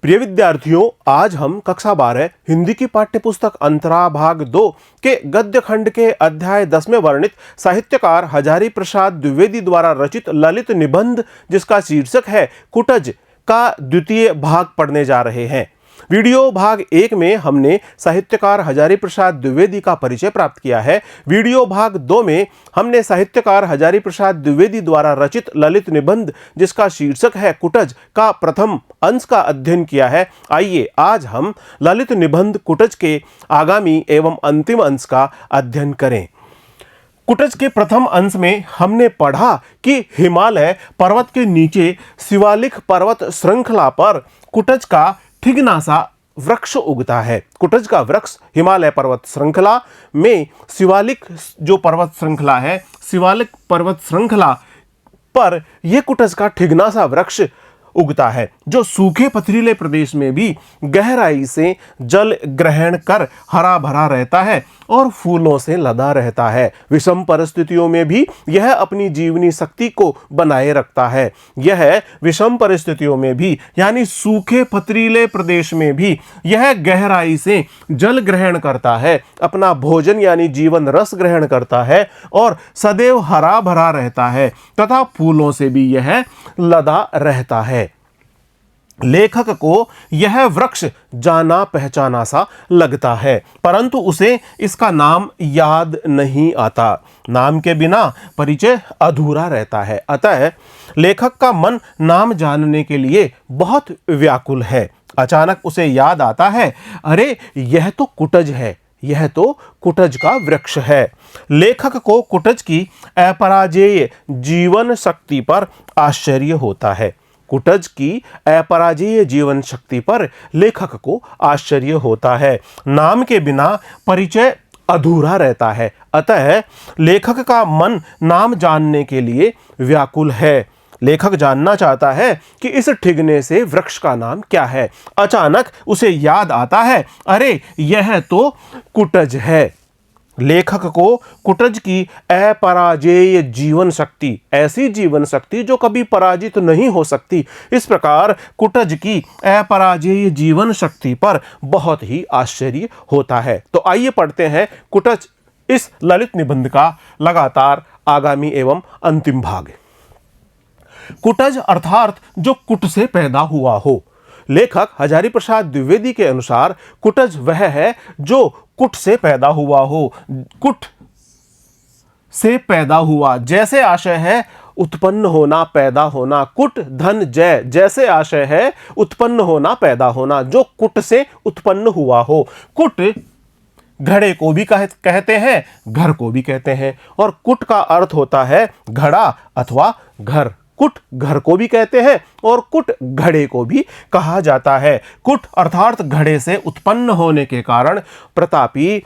प्रिय विद्यार्थियों, आज हम कक्षा 12 हिंदी की पाठ्यपुस्तक अंतरा भाग 2 के गद्य खंड के अध्याय 10 में वर्णित साहित्यकार हजारी प्रसाद द्विवेदी द्वारा रचित ललित निबंध जिसका शीर्षक है कुटज का द्वितीय भाग पढ़ने जा रहे हैं। वीडियो भाग 1 में हमने साहित्यकार हजारी प्रसाद द्विवेदी का परिचय प्राप्त किया है। वीडियो भाग 2 में हमने साहित्यकार हजारी प्रसाद द्विवेदी द्वारा रचित ललित निबंध जिसका शीर्षक है कुटज का प्रथम अंश का अध्ययन किया है। आइए आज हम ललित निबंध कुटज के आगामी एवं अंतिम अंश का अध्ययन करें। कुटज के प्रथम अंश में हमने पढ़ा कि हिमालय पर्वत के नीचे शिवालिक पर्वत श्रृंखला पर कुटज का ठिगना सा वृक्ष उगता है। कुटज का वृक्ष हिमालय पर्वत श्रृंखला में शिवालिक जो पर्वत श्रृंखला है, शिवालिक पर्वत श्रृंखला पर यह कुटज का ठिगना सा वृक्ष उगता है जो सूखे पथरीले प्रदेश में भी गहराई से जल ग्रहण कर हरा भरा रहता है और फूलों से लदा रहता है। विषम परिस्थितियों में भी यह अपनी जीवनी शक्ति को बनाए रखता है। यह विषम परिस्थितियों में भी यानी सूखे पथरीले प्रदेश में भी यह गहराई से जल ग्रहण करता है, अपना भोजन यानी जीवन रस ग्रहण करता है और सदैव हरा भरा रहता है तथा फूलों से भी यह लदा रहता है। लेखक को यह वृक्ष जाना पहचाना सा लगता है, परंतु उसे इसका नाम याद नहीं आता। नाम के बिना परिचय अधूरा रहता है। अतः लेखक का मन नाम जानने के लिए बहुत व्याकुल है। अचानक उसे याद आता है, अरे यह तो कुटज है, यह तो कुटज का वृक्ष है। लेखक को कुटज की अपराजेय जीवन शक्ति पर आश्चर्य होता है। कुटज की अपराजेय जीवन शक्ति पर लेखक को आश्चर्य होता है। नाम के बिना परिचय अधूरा रहता है। अतः लेखक का मन नाम जानने के लिए व्याकुल है। लेखक जानना चाहता है कि इस ठिगने से वृक्ष का नाम क्या है। अचानक उसे याद आता है, अरे यह तो कुटज है। लेखक को कुटज की अपराजेय जीवन शक्ति, ऐसी जीवन शक्ति जो कभी पराजित नहीं हो सकती, इस प्रकार कुटज की अपराजेय जीवन शक्ति पर बहुत ही आश्चर्य होता है। तो आइए पढ़ते हैं कुटज इस ललित निबंध का लगातार आगामी एवं अंतिम भाग। कुटज अर्थात जो कुट से पैदा हुआ हो। लेखक हजारी प्रसाद द्विवेदी के अनुसार कुटज वह है जो कुट से पैदा हुआ हो। कुट से पैदा हुआ जैसे आशय है उत्पन्न होना, पैदा होना। कुट धन जय जैसे आशय है उत्पन्न होना, पैदा होना, जो कुट से उत्पन्न हुआ हो। कुट घड़े को भी कहते हैं, घर को भी कहते हैं और कुट का अर्थ होता है घड़ा अथवा घर। कुट घर को भी कहते हैं और कुट घड़े को भी कहा जाता है। कुट अर्थात घड़े से उत्पन्न होने के कारण प्रतापी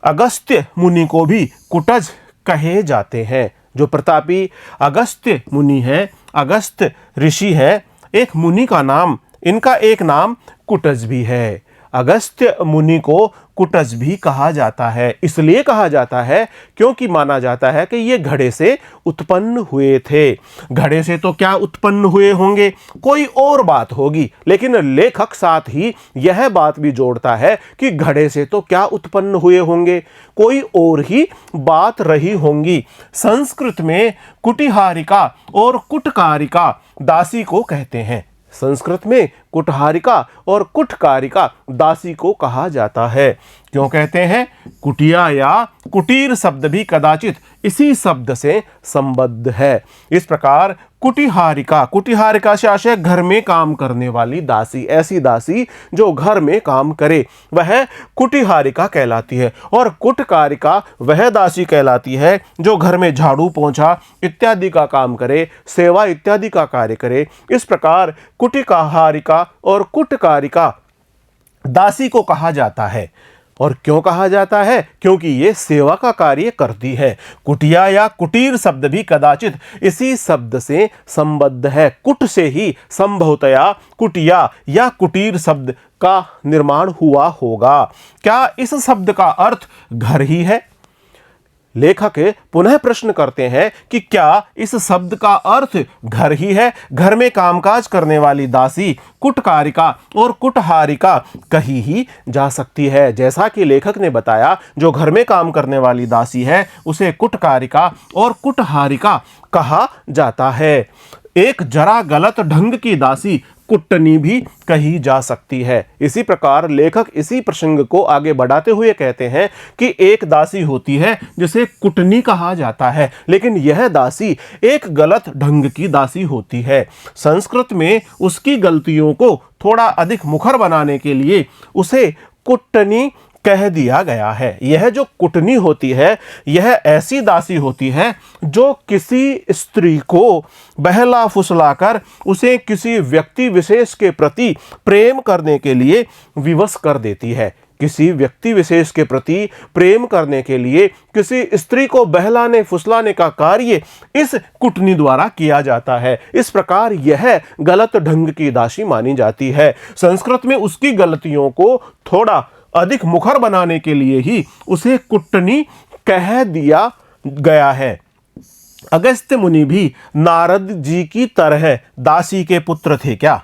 अगस्त्य मुनि को भी कुटज कहे जाते हैं। जो प्रतापी अगस्त्य मुनि है, अगस्त्य ऋषि है, एक मुनि का नाम, इनका एक नाम कुटज भी है। अगस्त्य मुनि को कुटज भी कहा जाता है। इसलिए कहा जाता है क्योंकि माना जाता है कि ये घड़े से उत्पन्न हुए थे। घड़े से तो क्या उत्पन्न हुए होंगे, कोई और बात होगी, लेकिन लेखक साथ ही यह बात भी जोड़ता है कि घड़े से तो क्या उत्पन्न हुए होंगे, कोई और ही बात रही होंगी। संस्कृत में कुटिहारिका और कुटकारिका दासी को कहते हैं। संस्कृत में कुटहारिका और कुटकारिका दासी को कहा जाता है। क्यों कहते हैं? कुटिया या कुटीर शब्द भी कदाचित इसी शब्द से संबद्ध है। इस प्रकार कुटिहारिका, कुटिहारिका से आशय घर में काम करने वाली दासी, ऐसी दासी जो घर में काम करे, वह कुटिहारिका कहलाती है। और कुटकारिका वह दासी कहलाती है जो घर में झाड़ू पोंछा इत्यादि का काम करे, सेवा इत्यादि का कार्य करे। इस प्रकार कुटिहारिका और कुटकारिका दासी को कहा जाता है। और क्यों कहा जाता है? क्योंकि ये सेवा का कार्य करती है। कुटिया या कुटीर शब्द भी कदाचित इसी शब्द से संबद्ध है। कुट से ही संभवतया कुटिया या कुटीर शब्द का निर्माण हुआ होगा। क्या इस शब्द का अर्थ घर ही है? लेखक पुनः प्रश्न करते हैं कि क्या इस शब्द का अर्थ घर ही है? घर में कामकाज करने वाली दासी, कुटकारिका और कुटहारिका कही ही जा सकती है। जैसा कि लेखक ने बताया, जो घर में काम करने वाली दासी है उसे कुटकारिका और कुटहारिका कहा जाता है। एक जरा गलत ढंग की दासी कुटनी भी कही जा सकती है। इसी प्रकार लेखक इसी प्रसंग को आगे बढ़ाते हुए कहते हैं कि एक दासी होती है जिसे कुटनी कहा जाता है, लेकिन यह दासी एक गलत ढंग की दासी होती है। संस्कृत में उसकी गलतियों को थोड़ा अधिक मुखर बनाने के लिए उसे कुटनी कह दिया गया है। यह जो कुटनी होती है, यह ऐसी दासी होती है जो किसी स्त्री को बहला फुसलाकर उसे किसी व्यक्ति विशेष के प्रति प्रेम करने के लिए विवश कर देती है। किसी व्यक्ति विशेष के प्रति प्रेम करने के लिए किसी स्त्री को बहलाने फुसलाने का कार्य इस कुटनी द्वारा किया जाता है। इस प्रकार यह गलत ढंग की दासी मानी जाती है। संस्कृत में उसकी गलतियों को थोड़ा अधिक मुखर बनाने के लिए ही उसे कुटनी कह दिया गया है। अगस्त्य मुनि भी नारद जी की तरह दासी के पुत्र थे क्या?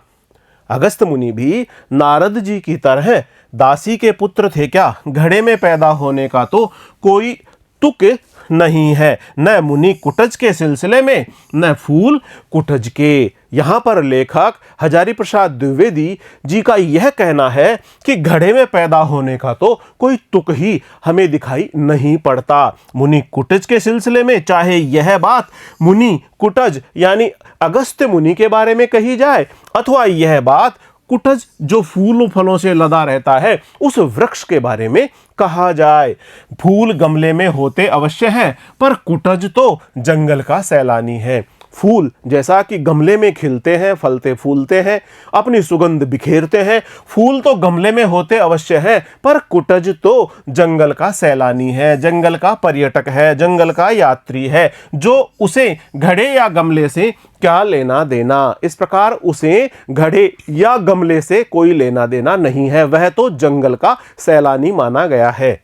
अगस्त्य मुनि भी नारद जी की तरह दासी के पुत्र थे क्या? घड़े में पैदा होने का तो कोई तुक नहीं है, न मुनि कुटज के सिलसिले में न फूल कुटज के। यहाँ पर लेखक हजारी प्रसाद द्विवेदी जी का यह कहना है कि घड़े में पैदा होने का तो कोई तुक ही हमें दिखाई नहीं पड़ता। मुनि कुटज के सिलसिले में चाहे यह बात मुनि कुटज यानी अगस्त्य मुनि के बारे में कही जाए अथवा यह बात कुटज जो फूलों फलों से लदा रहता है उस वृक्ष के बारे में कहा जाए। फूल गमले में होते अवश्य हैं, पर कुटज तो जंगल का सैलानी है। फूल जैसा कि गमले में खिलते हैं, फलते फूलते हैं, अपनी सुगंध बिखेरते हैं, फूल तो गमले में होते अवश्य हैं, पर कुटज तो जंगल का सैलानी है, जंगल का पर्यटक है, जंगल का यात्री है, जो उसे घड़े या गमले से क्या लेना देना। इस प्रकार उसे घड़े या गमले से कोई लेना देना नहीं है, वह तो जंगल का सैलानी माना गया है।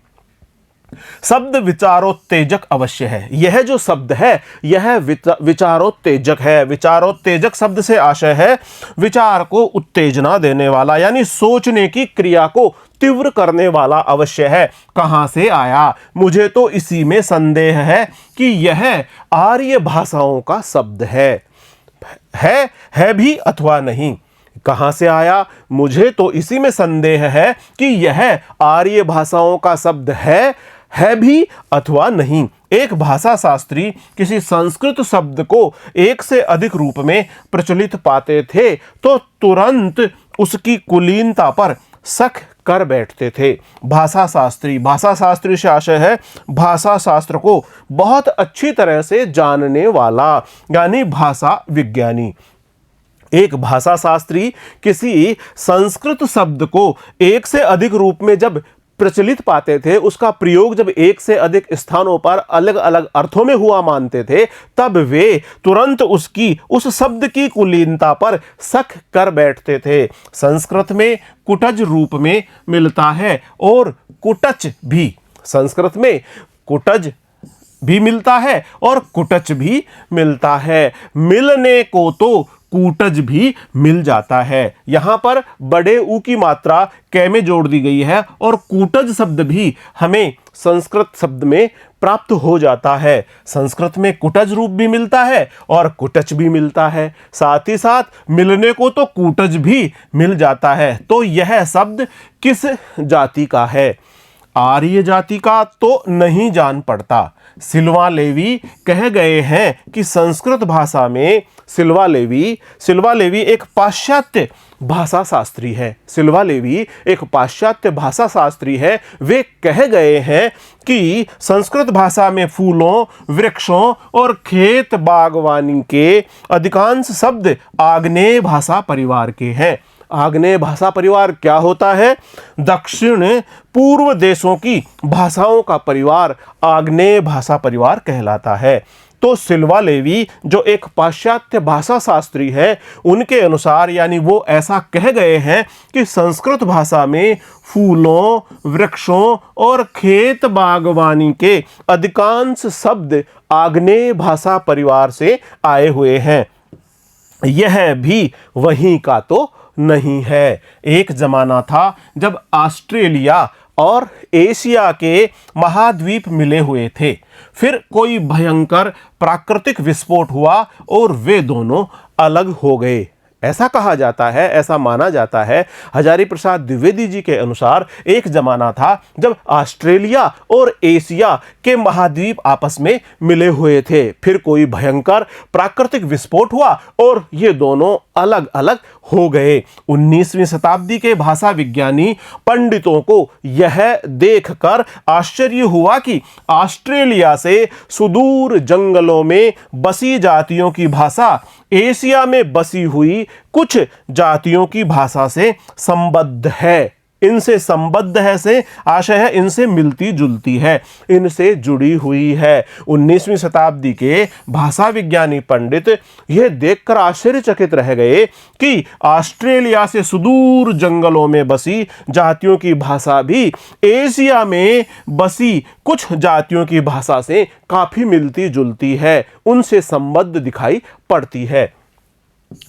शब्द विचारोत्तेजक अवश्य है। यह जो शब्द है यह विचारोत्तेजक है। विचारोत्तेजक शब्द से आशय है विचार को उत्तेजना देने वाला, यानी सोचने की क्रिया को तीव्र करने वाला अवश्य है। कहां से आया? मुझे तो इसी में संदेह है कि यह आर्य भाषाओं का शब्द है भी अथवा नहीं। कहां से आया? मुझे तो इसी में संदेह है कि यह आर्य भाषाओं का शब्द है भी अथवा नहीं। एक भाषा शास्त्री किसी संस्कृत शब्द को एक से अधिक रूप में प्रचलित पाते थे तो तुरंत उसकी कुलीनता पर शक कर बैठते थे। भाषा शास्त्री से आशय है भाषा शास्त्र को बहुत अच्छी तरह से जानने वाला, यानी भाषा विज्ञानी। एक भाषा शास्त्री किसी संस्कृत शब्द को एक से अधिक रूप में जब प्रचलित पाते थे, उसका प्रयोग जब एक से अधिक स्थानों पर अलग अलग अर्थों में हुआ मानते थे, तब वे तुरंत उस शब्द की कुलीनता पर शक कर बैठते थे। संस्कृत में कुटज रूप में मिलता है और कुटच भी। संस्कृत में कुटज भी मिलता है और कुटच भी मिलता है। मिलने को तो कूटज भी मिल जाता है। यहां पर बड़े ऊ की मात्रा कै में जोड़ दी गई है और कूटज शब्द भी हमें संस्कृत शब्द में प्राप्त हो जाता है। संस्कृत में कुटज रूप भी मिलता है और कुटच भी मिलता है, साथ ही साथ मिलने को तो कूटज भी मिल जाता है। तो यह शब्द किस जाति का है? आर्य जाति का तो नहीं जान पड़ता। सिल्वा लेवी कह गए हैं कि संस्कृत भाषा में सिल्वा लेवी एक पाश्चात्य भाषा शास्त्री है। सिल्वा लेवी एक पाश्चात्य भाषा शास्त्री है। वे कह गए हैं कि संस्कृत भाषा में फूलों, वृक्षों और खेत बागवानी के अधिकांश शब्द आग्नेय भाषा परिवार के हैं। आग्नेय भाषा परिवार क्या होता है? दक्षिण पूर्व देशों की भाषाओं का परिवार आग्नेय भाषा परिवार कहलाता है। तो सिल्वा लेवी जो एक पाश्चात्य भाषा शास्त्री है, उनके अनुसार यानी वो ऐसा कह गए हैं कि संस्कृत भाषा में फूलों, वृक्षों और खेत बागवानी के अधिकांश शब्द आग्नेय भाषा परिवार से आए हुए हैं। यह भी वहीं का तो नहीं है। एक जमाना था जब ऑस्ट्रेलिया और एशिया के महाद्वीप मिले हुए थे, फिर कोई भयंकर प्राकृतिक विस्फोट हुआ और वे दोनों अलग हो गए। ऐसा कहा जाता है, ऐसा माना जाता है, हजारी प्रसाद द्विवेदी जी के अनुसार एक जमाना था जब ऑस्ट्रेलिया और एशिया के महाद्वीप आपस में मिले हुए थे, फिर कोई भयंकर प्राकृतिक विस्फोट हुआ और ये दोनों अलग अलग हो गए। 19वीं शताब्दी के भाषा विज्ञानी पंडितों को यह देखकर आश्चर्य हुआ कि ऑस्ट्रेलिया से सुदूर जंगलों में बसी जातियों की भाषा एशिया में बसी हुई कुछ जातियों की भाषा से संबद्ध है। इनसे संबद्ध है से आशय है इनसे मिलती जुलती है, इनसे जुड़ी हुई है। 19वीं शताब्दी के भाषा विज्ञानी पंडित यह देखकर आश्चर्यचकित रह गए कि ऑस्ट्रेलिया से सुदूर जंगलों में बसी जातियों की भाषा भी एशिया में बसी कुछ जातियों की भाषा से काफी मिलती जुलती है, उनसे संबद्ध दिखाई पड़ती है।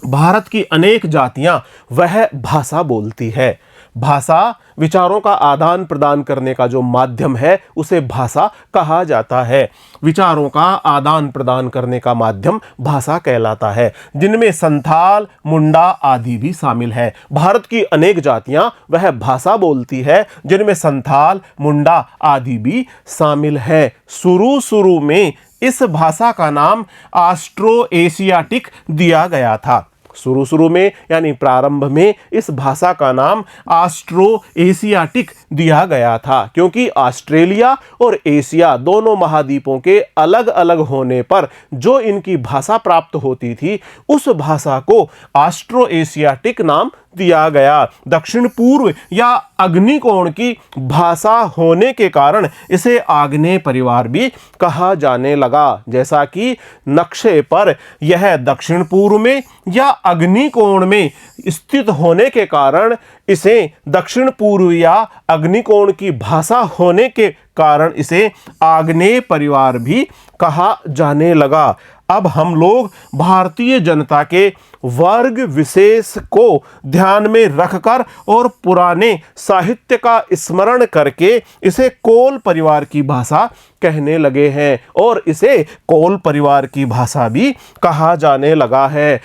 भारत की अनेक जातियां वह भाषा बोलती है। भाषा विचारों का आदान प्रदान करने का जो माध्यम है उसे भाषा कहा जाता है। विचारों का आदान प्रदान करने का माध्यम भाषा कहलाता है, जिनमें संथाल, मुंडा आदि भी शामिल है। भारत की अनेक जातियां वह भाषा बोलती है जिनमें संथाल, मुंडा आदि भी शामिल है। शुरू में इस भाषा का नाम ऑस्ट्रो एशियाटिक दिया गया था। शुरू में यानी प्रारंभ में इस भाषा का नाम ऑस्ट्रो एशियाटिक दिया गया था, क्योंकि ऑस्ट्रेलिया और एशिया दोनों महाद्वीपों के अलग अलग होने पर जो इनकी भाषा प्राप्त होती थी उस भाषा को ऑस्ट्रो एशियाटिक नाम दिया गया। दक्षिण पूर्व या अग्निकोण की भाषा होने के कारण इसे आग्नेय परिवार भी कहा जाने लगा। जैसा कि नक्शे पर यह दक्षिण पूर्व में या अग्निकोण में स्थित होने के कारण इसे दक्षिण पूर्व या अग्निकोण की भाषा होने के कारण इसे आग्नेय परिवार भी कहा जाने लगा। अब हम लोग भारतीय जनता के वर्ग विशेष को ध्यान में रखकर और पुराने साहित्य का स्मरण करके इसे कोल परिवार की भाषा कहने लगे हैं और इसे कोल परिवार की भाषा भी कहा जाने लगा है।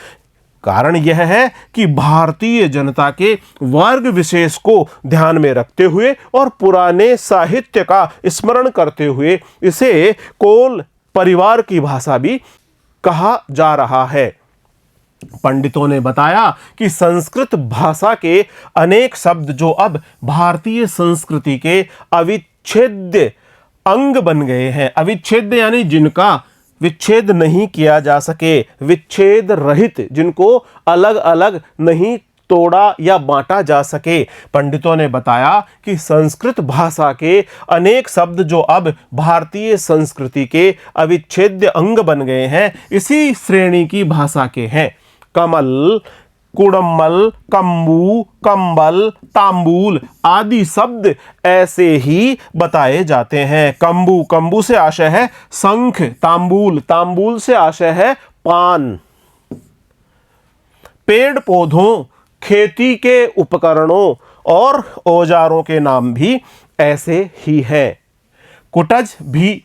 कारण यह है कि भारतीय जनता के वर्ग विशेष को ध्यान में रखते हुए और पुराने साहित्य का स्मरण करते हुए इसे कोल परिवार की भाषा भी कहा जा रहा है। पंडितों ने बताया कि संस्कृत भाषा के अनेक शब्द जो अब भारतीय संस्कृति के अविच्छेद्य अंग बन गए हैं, अविच्छेद्य यानी जिनका विच्छेद नहीं किया जा सके, विच्छेद रहित, जिनको अलग अलग नहीं तोड़ा या बांटा जा सके। पंडितों ने बताया कि संस्कृत भाषा के अनेक शब्द जो अब भारतीय संस्कृति के अविच्छेद्य अंग बन गए हैं इसी श्रेणी की भाषा के हैं। कमल, कुड़म्मल, कम्बू, कंबल, तांबूल आदि शब्द ऐसे ही बताए जाते हैं। कम्बू, कम्बू से आशय है शंख, तांबूल, तांबूल से आशय है पान। पेड़ पौधों, खेती के उपकरणों और औजारों के नाम भी ऐसे ही हैं। कुटज भी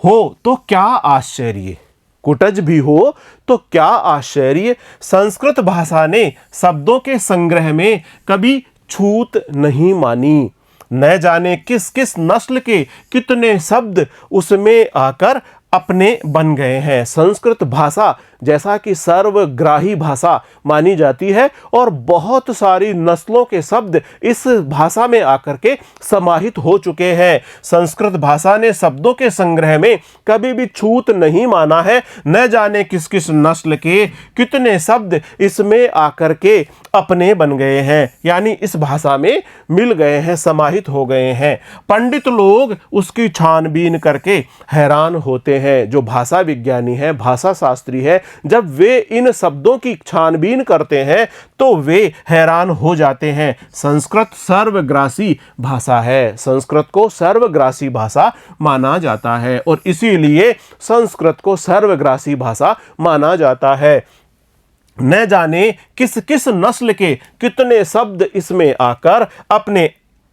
हो तो क्या आश्चर्य, कुटज भी हो तो क्या आश्चर्य। संस्कृत भाषा ने शब्दों के संग्रह में कभी छूत नहीं मानी। न जाने किस किस नस्ल के कितने शब्द उसमें आकर अपने बन गए हैं। संस्कृत भाषा जैसा कि सर्वग्राही भाषा मानी जाती है और बहुत सारी नस्लों के शब्द इस भाषा में आकर के समाहित हो चुके हैं। संस्कृत भाषा ने शब्दों के संग्रह में कभी भी छूत नहीं माना है। न जाने किस किस नस्ल के कितने शब्द इसमें आकर के अपने बन गए हैं, यानी इस भाषा में मिल गए हैं, समाहित हो गए हैं। पंडित लोग उसकी छानबीन करके हैरान होते हैं। जो भाषा विज्ञानी है, भाषा शास्त्री है, जब वे इन शब्दों की छानबीन करते हैं तो वे हैरान हो जाते हैं। संस्कृत सर्वग्रासी भाषा है, संस्कृत को सर्वग्रासी भाषा माना जाता है और इसीलिए संस्कृत को सर्वग्रासी भाषा माना जाता है। न जाने किस किस नस्ल के कितने शब्द इसमें आकर अपने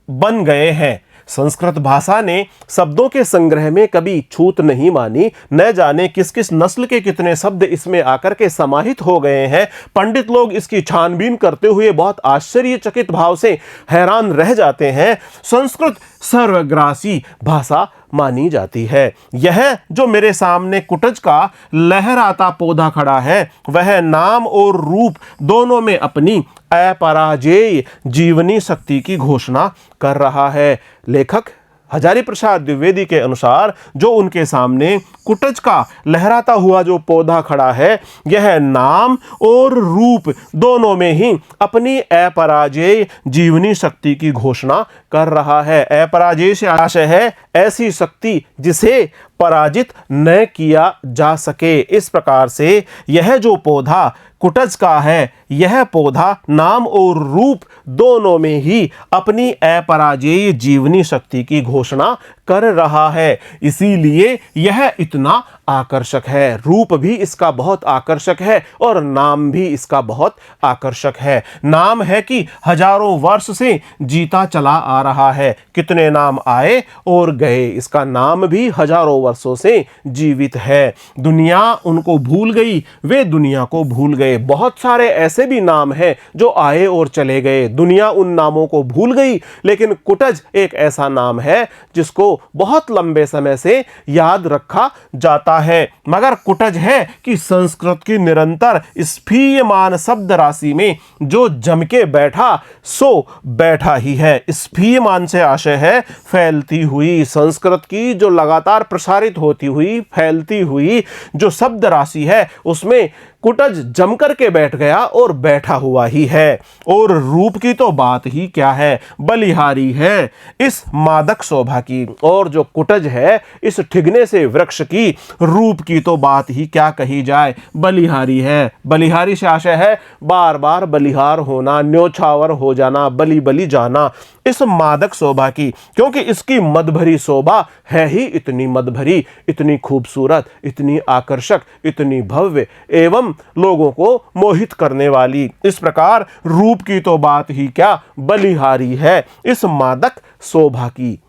बन गए हैं। संस्कृत भाषा ने शब्दों के संग्रह में कभी छूत नहीं मानी। न जाने किस किस नस्ल के कितने शब्द इसमें आकर के समाहित हो गए हैं। पंडित लोग इसकी छानबीन करते हुए बहुत आश्चर्यचकित भाव से हैरान रह जाते हैं। संस्कृत सर्वग्रासी भाषा मानी जाती है। यह जो मेरे सामने कुटज का लहराता पौधा खड़ा है, वह नाम और रूप दोनों में अपनी अपराजेय जीवनी शक्ति की घोषणा कर रहा है। लेखक हजारी प्रसाद द्विवेदी के अनुसार जो उनके सामने कुटज का लहराता हुआ जो पौधा खड़ा है, यह नाम और रूप दोनों में ही अपनी अपराजेय जीवनी शक्ति की घोषणा कर रहा है। अपराजेय से आशय है ऐसी शक्ति जिसे पराजित न किया जा सके। इस प्रकार से यह जो पौधा कुटज का है, यह पौधा नाम और रूप दोनों में ही अपनी अपराजेय जीवनी शक्ति की घोषणा कर रहा है। इसीलिए यह इतना आकर्षक है। रूप भी इसका बहुत आकर्षक है और नाम भी इसका बहुत आकर्षक है। नाम है कि हजारों वर्ष से जीता चला आ रहा है। कितने नाम आए और गए, इसका नाम भी हजारों वर्षों से जीवित है। दुनिया उनको भूल गई, वे दुनिया को भूल गए। बहुत सारे ऐसे भी नाम हैं जो आए और चले गए, दुनिया उन नामों को भूल गई, लेकिन कुटज एक ऐसा नाम है जिसको बहुत लंबे समय से याद रखा जाता है। मगर कुटज है कि संस्कृत की निरंतर स्फीयमान शब्द राशि में जो जम के बैठा सो बैठा ही है। स्फीयमान से आशय है फैलती हुई। संस्कृत की जो लगातार प्रसारित होती हुई, फैलती हुई जो शब्द राशि है, उसमें कुटज जमकर के बैठ गया और बैठा हुआ ही है। और रूप की तो बात ही क्या है, बलिहारी है इस मादक शोभा की। और जो कुटज है इस ठिगने से वृक्ष की, रूप की तो बात ही क्या कही जाए, बलिहारी है। बलिहारी से आशय है बार बार बलिहार होना, न्योछावर हो जाना, बलि बलि जाना इस मादक शोभा की। क्योंकि इसकी मदभरी शोभा है ही इतनी मदभरी, इतनी खूबसूरत, इतनी आकर्षक, इतनी भव्य एवं लोगों को मोहित करने वाली। इस प्रकार रूप की तो बात ही क्या, बलिहारी है इस मादक शोभा की।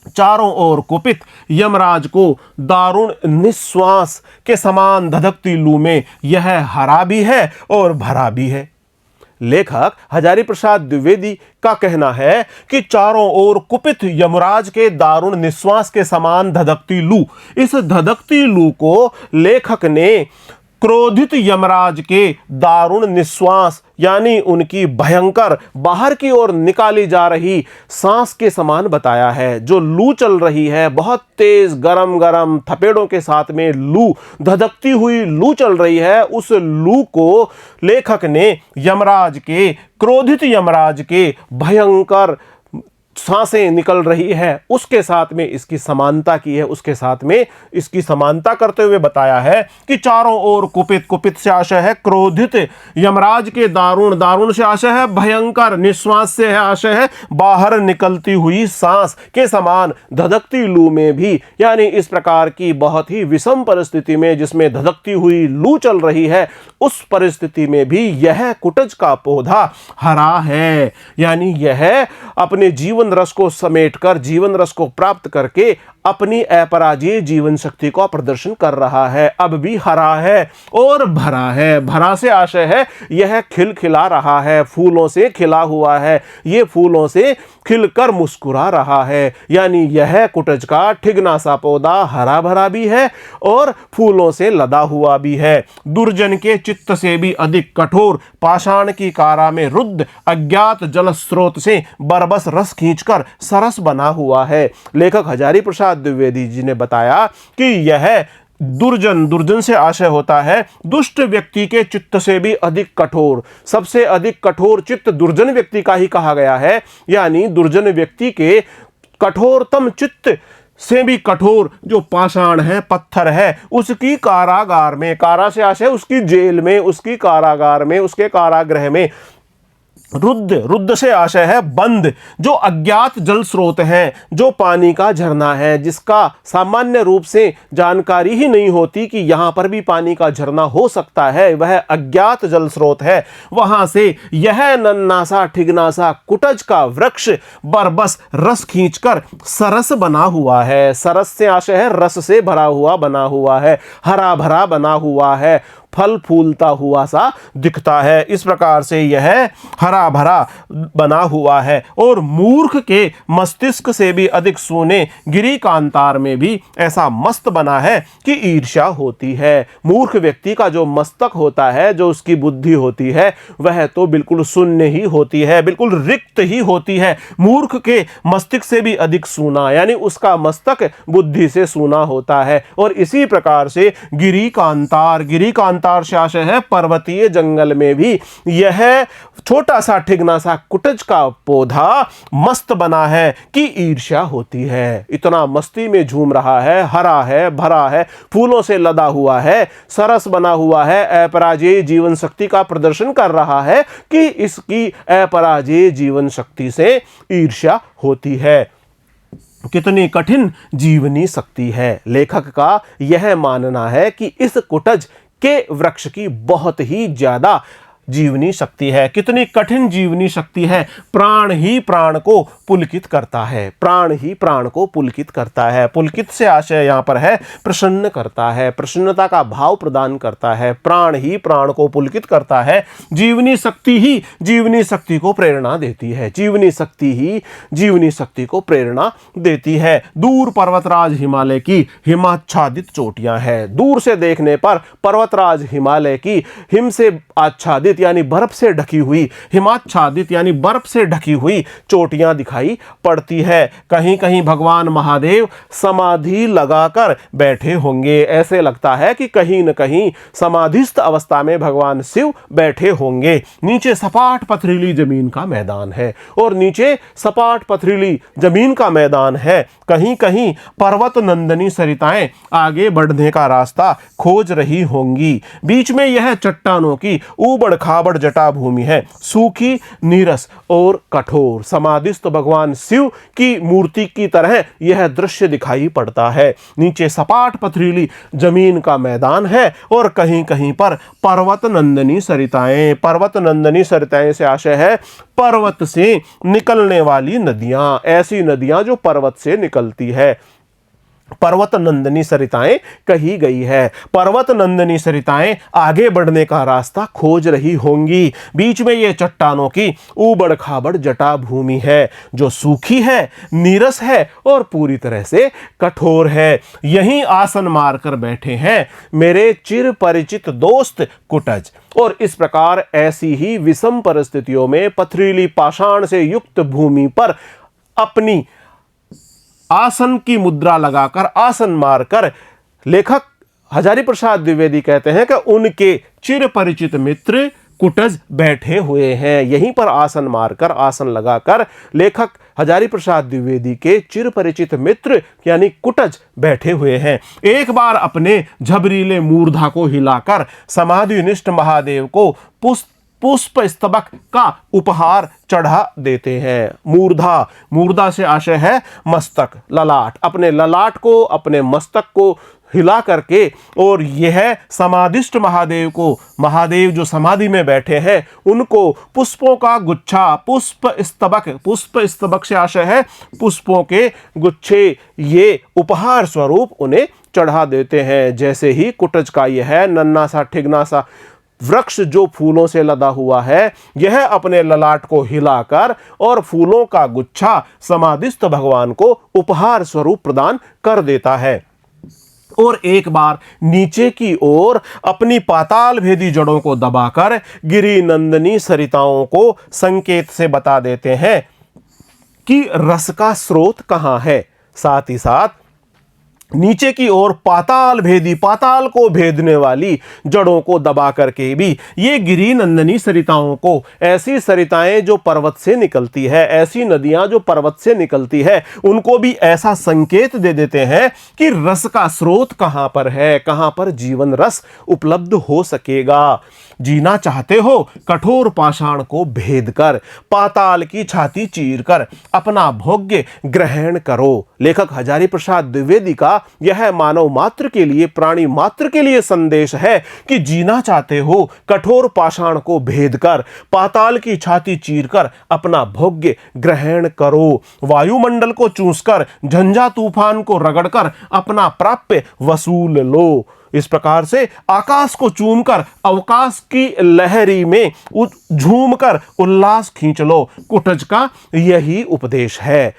चारों ओर कुपित यमराज को दारुण निश्वास के समान धधकती लू में यह हरा भी है और भरा भी है। लेखक हजारी प्रसाद द्विवेदी का कहना है कि चारों ओर कुपित यमराज के दारुण निश्वास के समान धधकती लू, इस धधकती लू को लेखक ने क्रोधित यमराज के दारुण निश्वास यानी उनकी भयंकर बाहर की ओर निकाली जा रही सांस के समान बताया है। जो लू चल रही है, बहुत तेज गरम गरम थपेड़ों के साथ में लू, धधकती हुई लू चल रही है, उस लू को लेखक ने यमराज के, क्रोधित यमराज के भयंकर सांसें निकल रही है उसके साथ में इसकी समानता की है। उसके साथ में इसकी समानता करते हुए बताया है कि चारों ओर कुपित, कुपित से आशय है क्रोधित यमराज के दारुण, दारुण से आशय है भयंकर, निश्वास से आशय है बाहर निकलती हुई सांस के समान धधकती लू में भी, यानी इस प्रकार की बहुत ही विषम परिस्थिति में जिसमें धधकती हुई लू चल रही है, उस परिस्थिति में भी यह कुटज का पौधा हरा है। यानी यह अपने जीवन रस को समेटकर, जीवन रस को प्राप्त करके अपनी अपराजेय जीवन शक्ति का प्रदर्शन कर रहा है। अब भी हरा है और भरा है। भरा से आशय है यह खिलखिला रहा है, फूलों से खिला हुआ है, ये फूलों से खिलकर मुस्कुरा रहा है। यानी यह कुटज का ठिगना सा पौधा हरा भरा भी है और फूलों से लदा हुआ भी है। दुर्जन के चित्त से भी अधिक कठोर, पाषाण की कारा में रुद्ध, अज्ञात जल स्रोत से बरबस रस खींचकर सरस बना हुआ है। लेखक हजारी प्रसाद द्विवेदी जी ने बताया कि यह दुर्जन से आशय होता है दुष्ट व्यक्ति के चित्त से भी अधिक कठोर। सबसे अधिक कठोर चित्त दुर्जन व्यक्ति का ही कहा गया है। यानी दुर्जन व्यक्ति के कठोरतम चित्त से भी कठोर जो पाषाण है, पत्थर है, उसकी कारागार में, कारा से आशय उसकी जेल में, उसकी कारागार में, उसके कारागृह में, रुद्ध से आशय है बंद, जो अज्ञात जल स्रोत है, जो पानी का झरना है, जिसका सामान्य रूप से जानकारी ही नहीं होती कि यहां पर भी पानी का झरना हो सकता है, वह अज्ञात जल स्रोत है। वहां से यह नन्ना सा ठिगना सा कुटज का वृक्ष बरबस रस खींचकर सरस बना हुआ है। सरस से आशय है रस से भरा हुआ बना हुआ है, हरा भरा बना हुआ है, फल फूलता हुआ सा दिखता है। इस प्रकार से यह हरा भरा बना हुआ है। और मूर्ख के मस्तिष्क से भी अधिक सोने गिरी कांतार में भी ऐसा मस्त बना है कि ईर्ष्या होती है। मूर्ख व्यक्ति का जो मस्तक होता है, जो उसकी बुद्धि होती है, वह तो बिल्कुल शून्य ही होती है, बिल्कुल रिक्त ही होती है। मूर्ख के मस्तिष्क से भी अधिक सूना, यानी उसका मस्तक बुद्धि से सूना होता है। और इसी प्रकार से गिरी कांतार से आशय है पर्वतीय जंगल में भी यह छोटा सा ठिगना सा कुटज का पौधा मस्त बना है कि ईर्ष्या होती है। इतना मस्ती में झूम रहा है, हरा है, भरा है, फूलों से लदा हुआ है, सरस बना हुआ है, अपराजेय जीवन शक्ति का प्रदर्शन कर रहा है कि इसकी अपराजेय जीवन शक्ति से ईर्ष्या होती है। कितनी कठिन जीवनी शक्ति है। लेखक का यह मानना है कि इस कुटज के वृक्ष की बहुत ही ज्यादा जीवनी शक्ति है। कितनी कठिन जीवनी शक्ति है। प्राण ही प्राण को पुलकित करता है, प्राण ही प्राण को पुलकित करता है। पुलकित से आशय यहां पर है प्रसन्न करता है, प्रसन्नता का भाव प्रदान करता है। प्राण ही प्राण को पुलकित करता है। जीवनी शक्ति ही जीवनी शक्ति को प्रेरणा देती है। जीवनी शक्ति ही जीवनी शक्ति को प्रेरणा देती है। दूर पर्वतराज हिमालय की हिमाच्छादित चोटियां हैं। दूर से देखने पर पर्वतराज हिमालय की हिम से आच्छादित यानी बर्फ से ढकी हुई, हिमाच्छादित यानी बर्फ से ढकी हुई चोटियां दिखाई पड़ती है। कहीं कहीं भगवान महादेव समाधि लगाकर बैठे होंगे। ऐसे लगता है कि कहीं न कहीं समाधिस्थ अवस्था में भगवान शिव बैठे होंगे। नीचे सपाट पथरीली जमीन का मैदान है और नीचे सपाट पथरीली जमीन का मैदान है। कहीं कहीं पर्वत नंदनी सरिताएं आगे बढ़ने का रास्ता खोज रही होंगी। बीच में यह चट्टानों की ऊबड़ खाबड़ जटा भूमि है, सूखी, नीरस और कठोर। समाधिस्थ भगवान शिव की मूर्ति की तरह यह दृश्य दिखाई पड़ता है। नीचे सपाट पथरीली जमीन का मैदान है और कहीं कहीं पर पर्वत नंदनी सरिताएं। पर्वत नंदनी सरिताएं से आशय है पर्वत से निकलने वाली नदियां, ऐसी नदियां जो पर्वत से निकलती है। पर्वत नंदनी सरिताएं कही गई है। पर्वत नंदनी सरिताएं आगे बढ़ने का रास्ता खोज रही होंगी। बीच में ये चट्टानों की ऊबड़ खाबड़ जटा भूमि है जो सूखी है, नीरस है और पूरी तरह से कठोर है। यहीं आसन मारकर बैठे हैं मेरे चिर परिचित दोस्त कुटज। और इस प्रकार ऐसी ही विषम परिस्थितियों में पथरीली पाषाण से युक्त भूमि पर अपनी आसन की मुद्रा लगाकर, आसन मारकर लेखक हजारी प्रसाद द्विवेदी कहते हैं कि उनके चिर परिचित मित्र कुटज बैठे हुए हैं। यहीं पर आसन मारकर, आसन लगाकर लेखक हजारी प्रसाद द्विवेदी के चिर परिचित मित्र यानी कुटज बैठे हुए हैं। एक बार अपने झबरीले मूर्धा को हिलाकर समाधिनिष्ठ महादेव को पुष्प स्तबक का उपहार चढ़ा देते हैं। मूर्धा से आशय है मस्तक, ललाट। अपने ललाट को, अपने मस्तक को हिला करके, और यह समाधिष्ट महादेव को, महादेव जो समाधि में बैठे हैं उनको पुष्पों का गुच्छा, पुष्प स्तबक से आशय है पुष्पों के गुच्छे, ये उपहार स्वरूप उन्हें चढ़ा देते हैं। जैसे ही कुटज का यह नन्ना सा ठिगना सा वृक्ष जो फूलों से लदा हुआ है, यह अपने ललाट को हिलाकर और फूलों का गुच्छा समाधिस्थ भगवान को उपहार स्वरूप प्रदान कर देता है, और एक बार नीचे की ओर अपनी पाताल भेदी जड़ों को दबाकर गिरी नंदनी सरिताओं को संकेत से बता देते हैं कि रस का स्रोत कहां है। साथ ही साथ नीचे की ओर पाताल भेदी, पाताल को भेदने वाली जड़ों को दबा करके भी ये गिरी नंदनी सरिताओं को, ऐसी सरिताएं जो पर्वत से निकलती है, ऐसी नदियां जो पर्वत से निकलती है, उनको भी ऐसा संकेत दे देते हैं कि रस का स्रोत कहां पर है, कहां पर जीवन रस उपलब्ध हो सकेगा। जीना चाहते हो कठोर पाषाण को भेद कर, पाताल की छाती चीर कर अपना भोग्य ग्रहण करो। लेखक हजारी प्रसाद द्विवेदी का यह मानव मात्र के लिए, प्राणी मात्र के लिए संदेश है कि जीना चाहते हो कठोर पाषाण को भेद कर, पाताल की छाती चीर कर अपना भोग्य ग्रहण करो। वायुमंडल को चूसकर, झंझा तूफान को रगड़कर अपना प्राप्य वसूल लो। इस प्रकार से आकाश को चूमकर अवकाश की लहरी में झूमकर उल्लास खींच लो, कुटज का यही उपदेश है।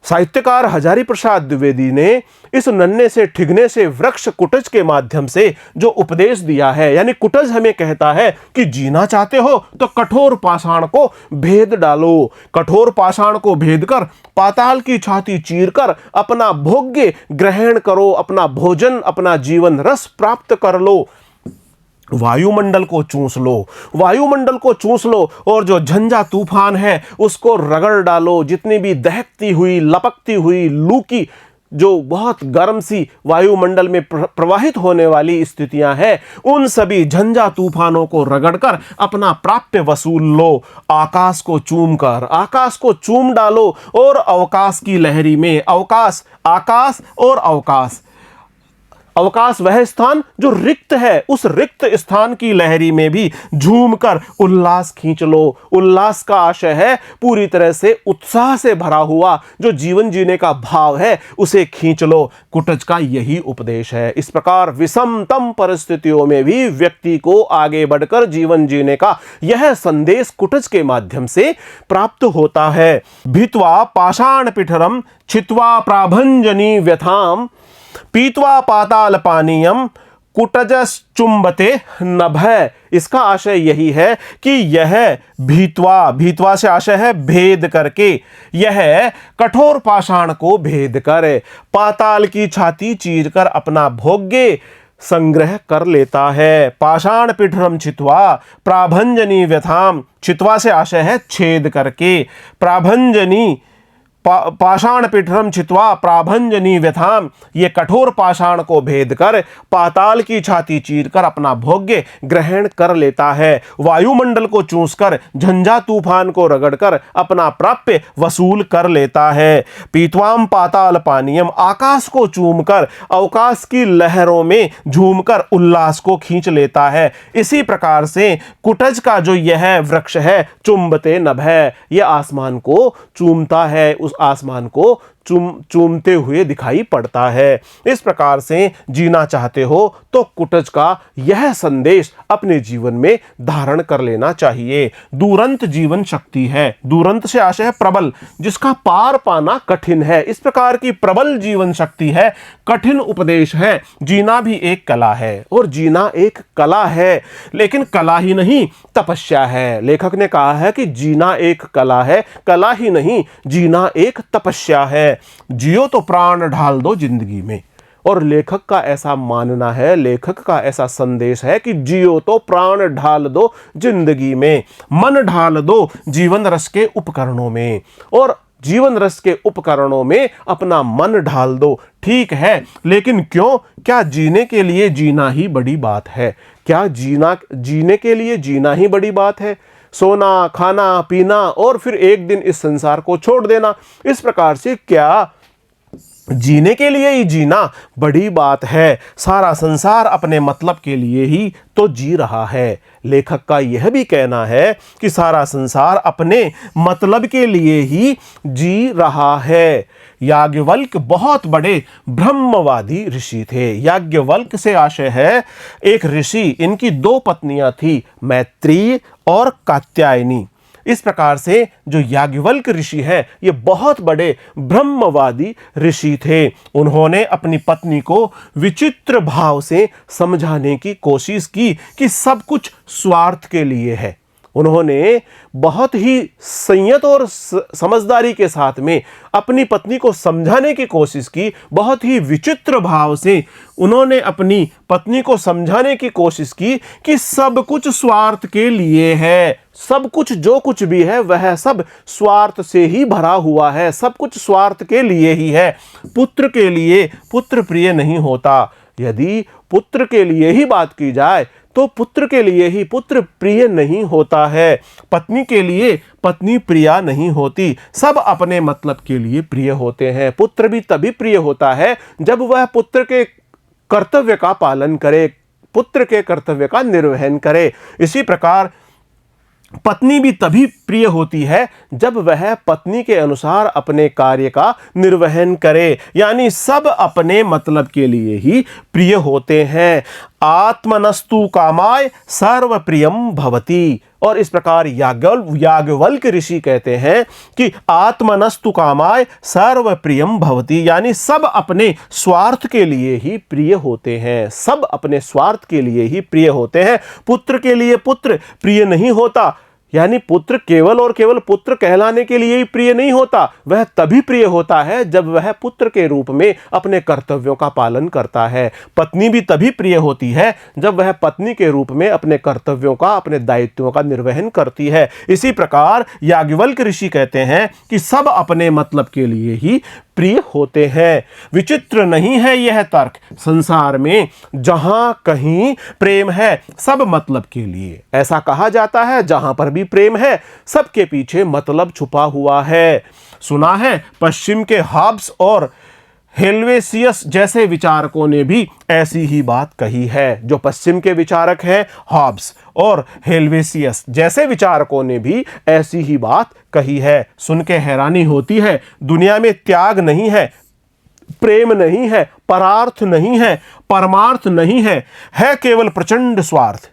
साहित्यकार हजारी प्रसाद द्विवेदी ने इस नन्हे से ठिगने से वृक्ष कुटज के माध्यम से जो उपदेश दिया है, यानी कुटज हमें कहता है कि जीना चाहते हो तो कठोर पाषाण को भेद डालो, कठोर पाषाण को भेद कर पाताल की छाती चीरकर अपना भोग्य ग्रहण करो, अपना भोजन, अपना जीवन रस प्राप्त कर लो। वायुमंडल को चूस लो, वायुमंडल को चूस लो, और जो झंझा तूफान है उसको रगड़ डालो। जितनी भी दहकती हुई, लपकती हुई, लू की जो बहुत गर्म सी वायुमंडल में प्रवाहित होने वाली स्थितियां हैं, उन सभी झंझा तूफानों को रगड़कर अपना प्राप्य वसूल लो। आकाश को चूमकर, आकाश को चूम डालो, और अवकाश की लहरी में, अवकाश, आकाश और अवकाश, अवकाश वह स्थान जो रिक्त है, उस रिक्त स्थान की लहरी में भी झूमकर उल्लास खींच लो। उल्लास का आशय है पूरी तरह से उत्साह से भरा हुआ जो जीवन जीने का भाव है, उसे खींच लो। कुटज का यही उपदेश है। इस प्रकार विषमतम परिस्थितियों में भी व्यक्ति को आगे बढ़कर जीवन जीने का यह संदेश कुटज के माध्यम से प्राप्त होता है। भित्वा पाषाण पिठरम छित्वा प्राभंजनी व्यथाम पीत्वा पाताल पानीयम कुटजश्चुंबते नभः। इसका आशय यही है कि यह भीत्वा, भीत्वा से आशय है भेद करके, यह कठोर पाषाण को भेद कर पाताल की छाती चीरकर अपना भोग्य संग्रह कर लेता है। पाषाण पिठरम छित्वा प्राभंजनी व्यथाम, छित्वा से आशय है छेद करके, प्राभंजनी पाषाण पिठरम छित्वा प्राभंजनी व्यथाम, ये कठोर पाषाण को भेद कर पाताल की छाती चीरकर अपना भोग्य ग्रहण कर लेता है। वायुमंडल को चूसकर, झंझा तूफान को रगड़कर अपना प्राप्य वसूल कर लेता है। पीत्वाम पाताल पानीयम, आकाश को चूमकर अवकाश की लहरों में झूमकर उल्लास को खींच लेता है। इसी प्रकार से कुटज का जो यह वृक्ष है, चुंबते नभः, यह आसमान को चूमता है, उस आसमान को चूमते हुए दिखाई पड़ता है। इस प्रकार से जीना चाहते हो तो कुटज का यह संदेश अपने जीवन में धारण कर लेना चाहिए। दूरंत जीवन शक्ति है, दूरंत से आशय है प्रबल, जिसका पार पाना कठिन है। इस प्रकार की प्रबल जीवन शक्ति है, कठिन उपदेश है। जीना भी एक कला है, और जीना एक कला है, लेकिन कला ही नहीं तपस्या है। लेखक ने कहा है कि जीना एक कला है, कला ही नहीं जीना एक तपस्या है। जियो तो प्राण ढाल दो जिंदगी में, और लेखक का ऐसा मानना है, लेखक का ऐसा संदेश है कि जियो तो प्राण ढाल दो जिंदगी में, मन ढाल दो जीवन रस के उपकरणों में, और जीवन रस के उपकरणों में अपना मन ढाल दो। ठीक है, लेकिन क्यों? क्या जीने के लिए जीना ही बड़ी बात है? क्या जीने के लिए जीना ही बड़ी बात है? सोना, खाना, पीना और फिर एक दिन इस संसार को छोड़ देना, इस प्रकार से क्या जीने के लिए ही जीना बड़ी बात है। सारा संसार अपने मतलब के लिए ही तो जी रहा है। लेखक का यह भी कहना है कि सारा संसार अपने मतलब के लिए ही जी रहा है। याज्ञवल्क्य बहुत बड़े ब्रह्मवादी ऋषि थे। याज्ञवल्क्य से आशय है एक ऋषि, इनकी 2 पत्नियां थी, मैत्रेयी और कात्यायनी। इस प्रकार से जो याज्ञवल्क्य ऋषि हैं ये बहुत बड़े ब्रह्मवादी ऋषि थे। उन्होंने अपनी पत्नी को विचित्र भाव से समझाने की कोशिश की कि सब कुछ स्वार्थ के लिए है। उन्होंने बहुत ही संयत और समझदारी के साथ में अपनी पत्नी को समझाने की कोशिश की। बहुत ही विचित्र भाव से उन्होंने अपनी पत्नी को समझाने की कोशिश की कि सब कुछ स्वार्थ के लिए है। सब कुछ जो कुछ भी है वह सब स्वार्थ से ही भरा हुआ है। सब कुछ स्वार्थ के लिए ही है। पुत्र के लिए पुत्र प्रिय नहीं होता। यदि पुत्र के लिए ही बात की जाए तो पुत्र के लिए ही पुत्र प्रिय नहीं होता है। पत्नी के लिए पत्नी प्रिया नहीं होती। सब अपने मतलब के लिए प्रिय होते हैं। पुत्र भी तभी प्रिय होता है जब वह पुत्र के कर्तव्य का पालन करे, पुत्र के कर्तव्य का निर्वहन करे। इसी प्रकार पत्नी भी तभी प्रिय होती है जब वह पत्नी के अनुसार अपने कार्य का निर्वहन करे। यानी सब अपने मतलब के लिए ही प्रिय होते हैं। आत्मनस्तु कामाय सर्व प्रियम भवति। और इस प्रकार याज्ञवल्क्य ऋषि कहते हैं कि आत्मनस्तु कामाय सर्व प्रियम भवति, यानी सब अपने स्वार्थ के लिए ही प्रिय होते हैं। सब अपने स्वार्थ के लिए ही प्रिय होते हैं। पुत्र के लिए पुत्र प्रिय नहीं होता। यानी पुत्र केवल और केवल पुत्र कहलाने के लिए ही प्रिय नहीं होता। वह तभी प्रिय होता है जब वह पुत्र के रूप में अपने कर्तव्यों का पालन करता है। पत्नी भी तभी प्रिय होती है जब वह पत्नी के रूप में अपने कर्तव्यों का, अपने दायित्वों का निर्वहन करती है। इसी प्रकार याज्ञवल्क्य ऋषि कहते हैं कि सब अपने मतलब के लिए ही प्रिय होते हैं। विचित्र नहीं है यह तर्क। संसार में जहां कहीं प्रेम है सब मतलब के लिए। ऐसा कहा जाता है जहां पर भी प्रेम है सबके पीछे मतलब छुपा हुआ है। सुना है पश्चिम के हॉब्स और हेल्वेसियस जैसे विचारकों ने भी ऐसी ही बात कही है। जो पश्चिम के विचारक हैं हॉब्स और हेल्वेसियस जैसे विचारकों ने भी ऐसी ही बात कही है। सुन के हैरानी होती है। दुनिया में त्याग नहीं है, प्रेम नहीं है, परार्थ नहीं है, परमार्थ नहीं है, है केवल प्रचंड स्वार्थ।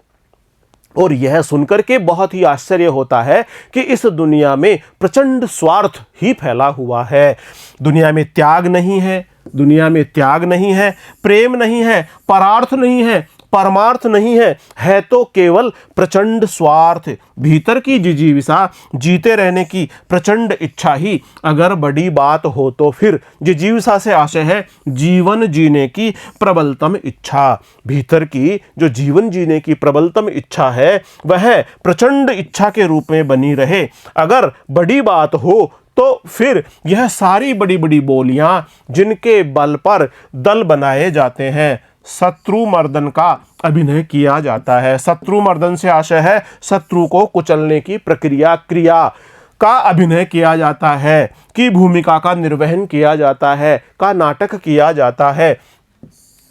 और यह सुनकर के बहुत ही आश्चर्य होता है कि इस दुनिया में प्रचंड स्वार्थ ही फैला हुआ है। दुनिया में त्याग नहीं है, दुनिया में त्याग नहीं है, प्रेम नहीं है, परार्थ नहीं है, परमार्थ नहीं है तो केवल प्रचंड स्वार्थ। भीतर की जिजीविषा, जीते रहने की प्रचंड इच्छा ही अगर बड़ी बात हो तो फिर जिजीविषा से आशय है जीवन जीने की प्रबलतम इच्छा। भीतर की जो जीवन जीने की प्रबलतम इच्छा है वह प्रचंड इच्छा के रूप में बनी रहे। अगर बड़ी बात हो तो फिर यह सारी बड़ी बड़ी बोलियां जिनके बल पर दल बनाए जाते हैं, शत्रु मर्दन का अभिनय किया जाता है। शत्रु मर्दन से आशय है शत्रु को कुचलने की प्रक्रिया, क्रिया का अभिनय किया जाता है, की भूमिका का निर्वहन किया जाता है, का नाटक किया जाता है,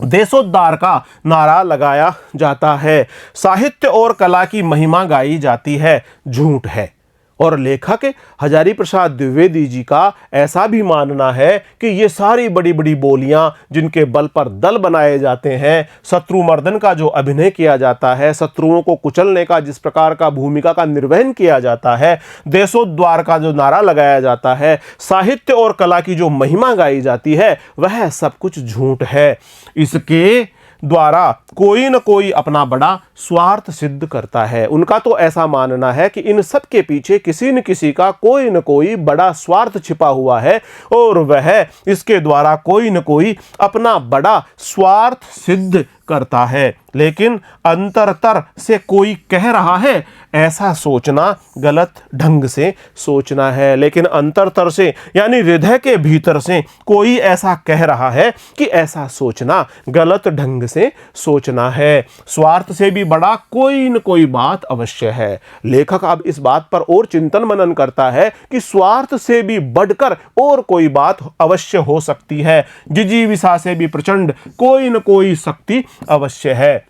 देशोद्धार का नारा लगाया जाता है, साहित्य और कला की महिमा गाई जाती है। झूठ है। और लेखक हजारी प्रसाद द्विवेदी जी का ऐसा भी मानना है कि ये सारी बड़ी बड़ी बोलियां जिनके बल पर दल बनाए जाते हैं, शत्रु मर्दन का जो अभिनय किया जाता है, शत्रुओं को कुचलने का जिस प्रकार का भूमिका का निर्वहन किया जाता है, देशोद्धार का जो नारा लगाया जाता है, साहित्य और कला की जो महिमा गाई जाती है, वह सब कुछ झूठ है। इसके द्वारा कोई न कोई अपना बड़ा स्वार्थ सिद्ध करता है। उनका तो ऐसा मानना है कि इन सब के पीछे किसी न किसी का कोई न कोई बड़ा स्वार्थ छिपा हुआ है और वह इसके द्वारा कोई न कोई अपना बड़ा स्वार्थ सिद्ध करता है, लेकिन अंतरतर से कोई कह रहा है ऐसा सोचना गलत ढंग से सोचना है। लेकिन अंतरतर से यानी हृदय के भीतर से कोई ऐसा कह रहा है कि ऐसा सोचना गलत ढंग से सोचना है। स्वार्थ से भी बड़ा कोई न कोई बात अवश्य है। लेखक अब इस बात पर और चिंतन मनन करता है कि स्वार्थ से भी बढ़कर और कोई बात अवश्य हो सकती है। जिजीविषा से भी प्रचंड कोई न कोई शक्ति अवश्य है।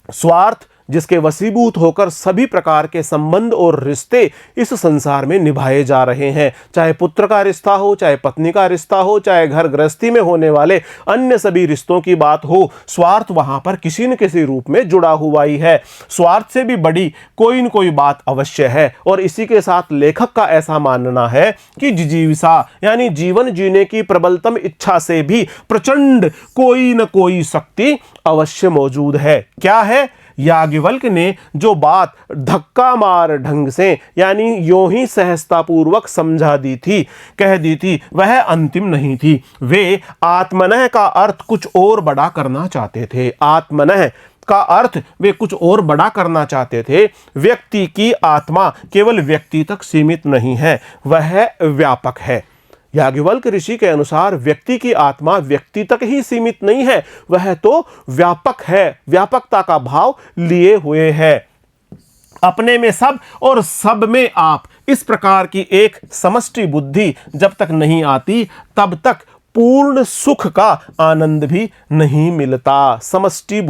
स्वार्थ जिसके वशीभूत होकर सभी प्रकार के संबंध और रिश्ते इस संसार में निभाए जा रहे हैं, चाहे पुत्र का रिश्ता हो, चाहे पत्नी का रिश्ता हो, चाहे घर गृहस्थी में होने वाले अन्य सभी रिश्तों की बात हो, स्वार्थ वहां पर किसी न किसी रूप में जुड़ा हुआ ही है। स्वार्थ से भी बड़ी कोई न कोई बात अवश्य है। और इसी के साथ लेखक का ऐसा मानना है कि जिजीविषा यानी जीवन जीने की प्रबलतम इच्छा से भी प्रचंड कोई न कोई शक्ति अवश्य मौजूद है। क्या है? याज्ञवल्क ने जो बात धक्का मार ढंग से यानी यूं ही सहजतापूर्वक समझा दी थी, कह दी थी, वह अंतिम नहीं थी। वे आत्मनः का अर्थ कुछ और बड़ा करना चाहते थे। आत्मनः का अर्थ वे कुछ और बड़ा करना चाहते थे। व्यक्ति की आत्मा केवल व्यक्ति तक सीमित नहीं है, वह व्यापक है। याज्ञवल्क ऋषि के अनुसार व्यक्ति की आत्मा व्यक्ति तक ही सीमित नहीं है, वह तो व्यापक है, व्यापकता का भाव लिए हुए है। अपने में सब और सब में आप, इस प्रकार की एक समष्टि बुद्धि जब तक नहीं आती तब तक पूर्ण सुख का आनंद भी नहीं मिलता। समष्टि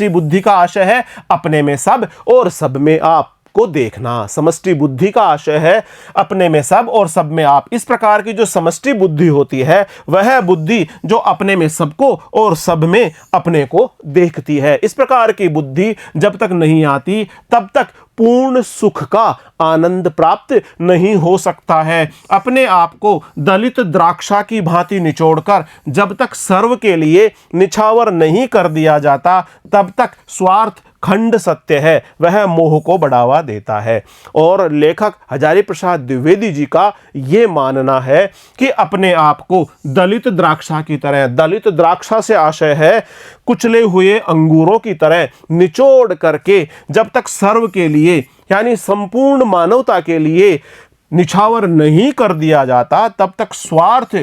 बुद्धि का आशय है अपने में सब और सब में आप को देखना। समष्टि बुद्धि का आशय है अपने में सब और सब में आप। इस प्रकार की जो समष्टि बुद्धि होती है वह बुद्धि जो अपने में सबको और सब में अपने को देखती है। इस प्रकार की बुद्धि जब तक नहीं आती तब तक पूर्ण सुख का आनंद प्राप्त नहीं हो सकता है। अपने आप को दलित द्राक्षा की भांति निचोड़कर जब तक सर्व के लिए निछावर नहीं कर दिया जाता तब तक स्वार्थ खंड सत्य है, वह मोह को बढ़ावा देता है। और लेखक हजारी प्रसाद द्विवेदी जी का ये मानना है कि अपने आप को दलित द्राक्षा की तरह, दलित द्राक्षा से आशय है कुचले हुए अंगूरों की तरह निचोड़ करके जब तक सर्व के लिए यानी संपूर्ण मानवता के लिए निछावर नहीं कर दिया जाता तब तक स्वार्थ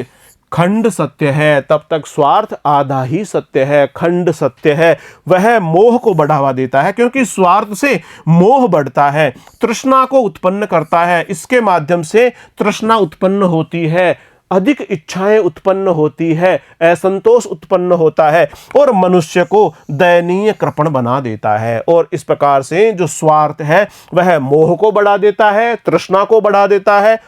खंड सत्य है, तब तक स्वार्थ आधा ही सत्य है, खंड सत्य है। वह मोह को बढ़ावा देता है क्योंकि स्वार्थ से मोह बढ़ता है, तृष्णा को उत्पन्न करता है। इसके माध्यम से तृष्णा उत्पन्न होती है, अधिक इच्छाएं उत्पन्न होती है, असंतोष उत्पन्न होता है और मनुष्य को दयनीय कृपण बना देता है। और इस प्रकार से जो स्वार्थ है वह मोह को बढ़ा देता है, तृष्णा को बढ़ा देता है,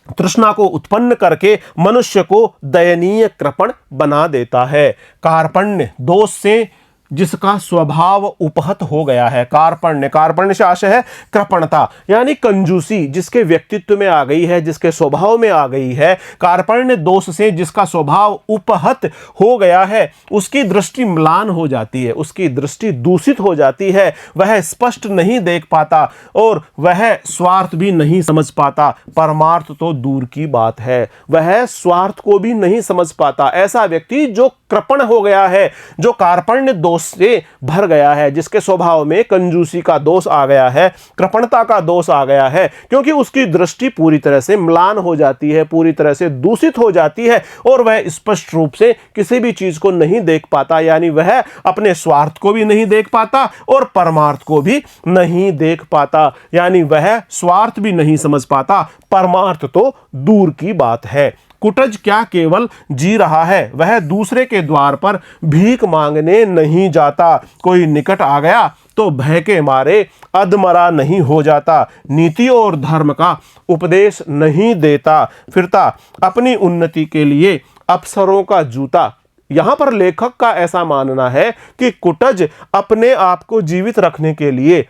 तृष्णा को उत्पन्न करके मनुष्य को दयनीय कृपण बना देता है। कार्पण्य दोष से जिसका स्वभाव उपहत हो गया है, कार्पण्य से आशय है कृपणता यानी कंजूसी जिसके व्यक्तित्व में आ गई है, जिसके स्वभाव में आ गई है। कार्पण्य दोष से जिसका स्वभाव उपहत हो गया है उसकी दृष्टि म्लान हो जाती है, उसकी दृष्टि दूषित हो जाती है, वह स्पष्ट नहीं देख पाता और वह स्वार्थ भी नहीं समझ पाता। परमार्थ तो दूर की बात है, वह स्वार्थ को भी नहीं समझ पाता। ऐसा व्यक्ति जो कृपण हो गया है, जो कार्पण्य दोष से भर गया है, जिसके स्वभाव में कंजूसी का दोष आ गया है, कृपणता का दोष आ गया है, क्योंकि उसकी दृष्टि पूरी तरह से म्लान हो जाती है, पूरी तरह से दूषित हो जाती है और वह स्पष्ट रूप से किसी भी चीज को नहीं देख पाता, यानी वह अपने स्वार्थ को भी नहीं देख पाता और परमार्थ को भी नहीं देख पाता, यानी वह स्वार्थ भी नहीं समझ पाता, परमार्थ तो दूर की बात है। कुटज क्या केवल जी रहा है, वह दूसरे के द्वार पर भीख मांगने नहीं जाता। कोई निकट आ गया तो भय के मारे अधमरा नहीं हो जाता। नीति और धर्म का उपदेश नहीं देता फिरता, अपनी उन्नति के लिए अफसरों का जूता। यहां पर लेखक का ऐसा मानना है कि कुटज अपने आप को जीवित रखने के लिए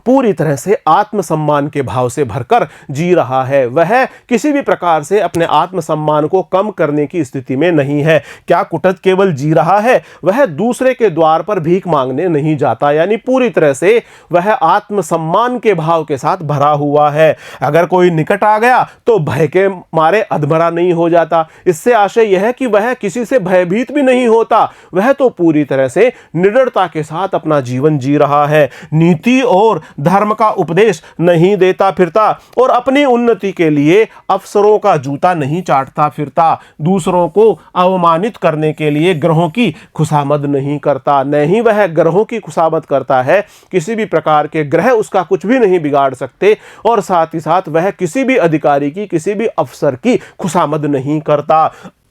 पूरी तरह से आत्मसम्मान के भाव से भरकर जी रहा है। वह किसी भी प्रकार से अपने आत्मसम्मान को कम करने की स्थिति में नहीं है। क्या कुटज केवल जी रहा है, वह दूसरे के द्वार पर भीख मांगने नहीं जाता, यानी पूरी तरह से वह आत्मसम्मान के भाव के साथ भरा हुआ है। अगर कोई निकट आ गया तो भय के मारे अधमरा नहीं हो जाता। इससे आशय यह है कि वह किसी से भयभीत भी नहीं होता, वह तो पूरी तरह से निडरता के साथ अपना जीवन जी रहा है। नीति और धर्म का उपदेश नहीं देता फिरता और अपनी उन्नति के लिए अफसरों का जूता नहीं चाटता फिरता। दूसरों को अवमानित करने के लिए ग्रहों की खुशामद नहीं करता। न ही वह ग्रहों की खुशामद करता है, किसी भी प्रकार के ग्रह उसका कुछ भी नहीं बिगाड़ सकते। और साथ ही साथ वह किसी भी अधिकारी की, किसी भी अफसर की खुशामद नहीं करता।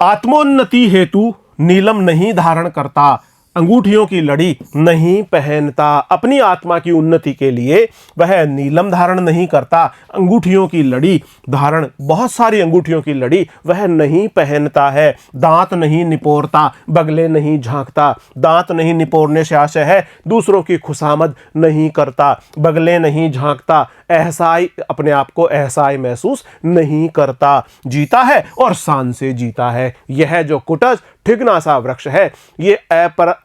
आत्मोन्नति हेतु नीलम नहीं धारण करता, अंगूठियों की लड़ी नहीं पहनता। अपनी आत्मा की उन्नति के लिए वह नीलम धारण नहीं करता, अंगूठियों की लड़ी धारण, बहुत सारी अंगूठियों की लड़ी वह नहीं पहनता है। दांत नहीं निपोरता, बगले नहीं झांकता। दांत नहीं निपोरने से आशय है दूसरों की खुशामद नहीं करता, बगले नहीं झांकता, एहसाई, अपने आप को एहसाई महसूस नहीं करता। जीता है और शान से जीता है। यह जो कुटज ठिगना सा वृक्ष है, ये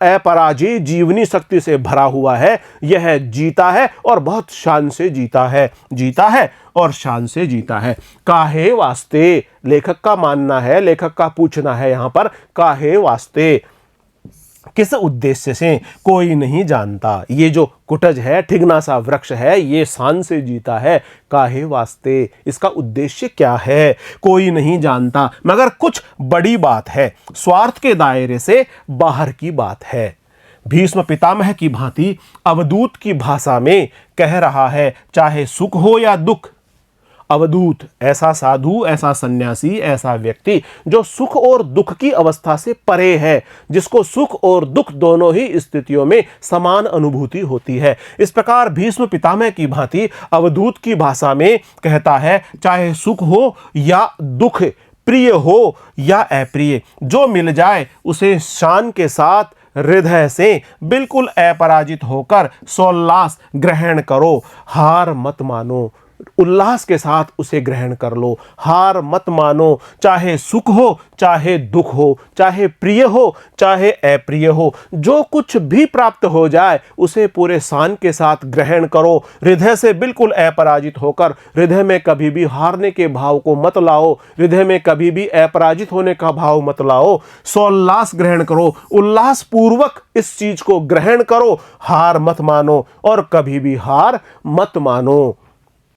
अपराजित जीवनी शक्ति से भरा हुआ है। यह जीता है और बहुत शान से जीता है, जीता है और शान से जीता है। काहे वास्ते, लेखक का मानना है, लेखक का पूछना है यहाँ पर, काहे वास्ते, किस उद्देश्य से, कोई नहीं जानता। ये जो कुटज है, ठिगना सा वृक्ष है, ये शान से जीता है। काहे वास्ते, इसका उद्देश्य क्या है, कोई नहीं जानता, मगर कुछ बड़ी बात है, स्वार्थ के दायरे से बाहर की बात है। भीष्म पितामह की भांति अवधूत की भाषा में कह रहा है, चाहे सुख हो या दुख। अवधूत, ऐसा साधु, ऐसा सन्यासी, ऐसा व्यक्ति जो सुख और दुख की अवस्था से परे है, जिसको सुख और दुख दोनों ही स्थितियों में समान अनुभूति होती है। इस प्रकार भीष्म पितामह की भांति अवधूत की भाषा में कहता है, चाहे सुख हो या दुख, प्रिय हो या अप्रिय, जो मिल जाए उसे शान के साथ हृदय से बिल्कुल अपराजित होकर सोल्लास ग्रहण करो, हार मत मानो। उल्लास के साथ उसे ग्रहण कर लो, हार मत मानो। चाहे सुख हो, चाहे दुख हो, चाहे प्रिय हो, चाहे अप्रिय हो, जो कुछ भी प्राप्त हो जाए उसे पूरे शान के साथ ग्रहण करो, हृदय से बिल्कुल अपराजित होकर। हृदय में कभी भी हारने के भाव को मत लाओ, हृदय में कभी भी अपराजित होने का भाव मत लाओ। सोल्लास ग्रहण करो, उल्लास पूर्वक इस चीज को ग्रहण करो, हार मत मानो और कभी भी हार मत मानो।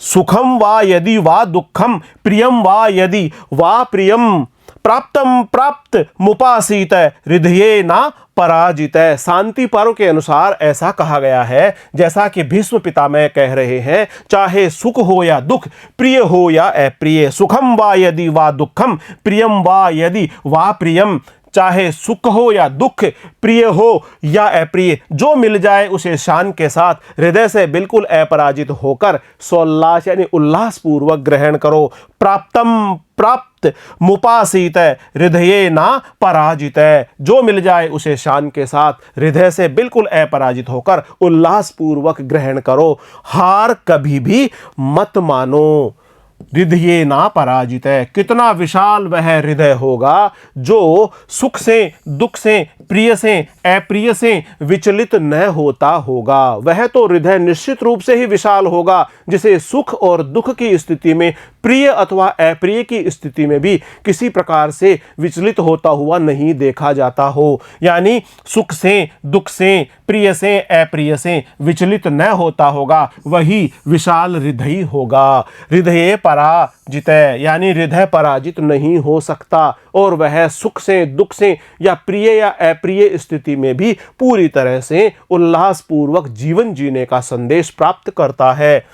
सुखम वा यदि वा दुखम, प्रियम वा यदि वा प्रियम, प्राप्तम प्राप्त मुपासीत, हृदये ना पराजित। शांति पर्व के अनुसार ऐसा कहा गया है, जैसा कि भीष्म पितामह कह रहे हैं, चाहे सुख हो या दुख, प्रिय हो या अप्रिय, सुखम वा यदि वा दुखम, प्रियम वा यदि वा प्रियम, चाहे सुख हो या दुख, प्रिय हो या अप्रिय, जो मिल जाए उसे शान के साथ हृदय से बिल्कुल अपराजित होकर सोल्लास यानी उल्लास पूर्वक ग्रहण करो। प्राप्तम प्राप्त मुपासीत, हृदये ना पराजित, जो मिल जाए उसे शान के साथ हृदय से बिल्कुल अपराजित होकर उल्लास पूर्वक ग्रहण करो, हार कभी भी मत मानो। हृदये ना पराजित है, कितना विशाल वह हृदय होगा जो सुख से, दुख से, प्रिय से, अप्रिय से विचलित न होता होगा। वह तो हृदय निश्चित रूप से ही विशाल होगा, जिसे सुख और दुख की स्थिति में, प्रिय अथवा अप्रिय की स्थिति में भी किसी प्रकार से विचलित होता हुआ नहीं देखा जाता हो। यानी सुख से, दुख से, प्रिय से, अप्रिय से विचलित न होता होगा, वही विशाल हृदय होगा। हृदय पराजित, यानी हृदय पराजित नहीं हो सकता और वह सुख से, दुख से या प्रिय या अप्रिय स्थिति में भी पूरी तरह से उल्लास पूर्वक जीवन जीने का संदेश प्राप्त करता है।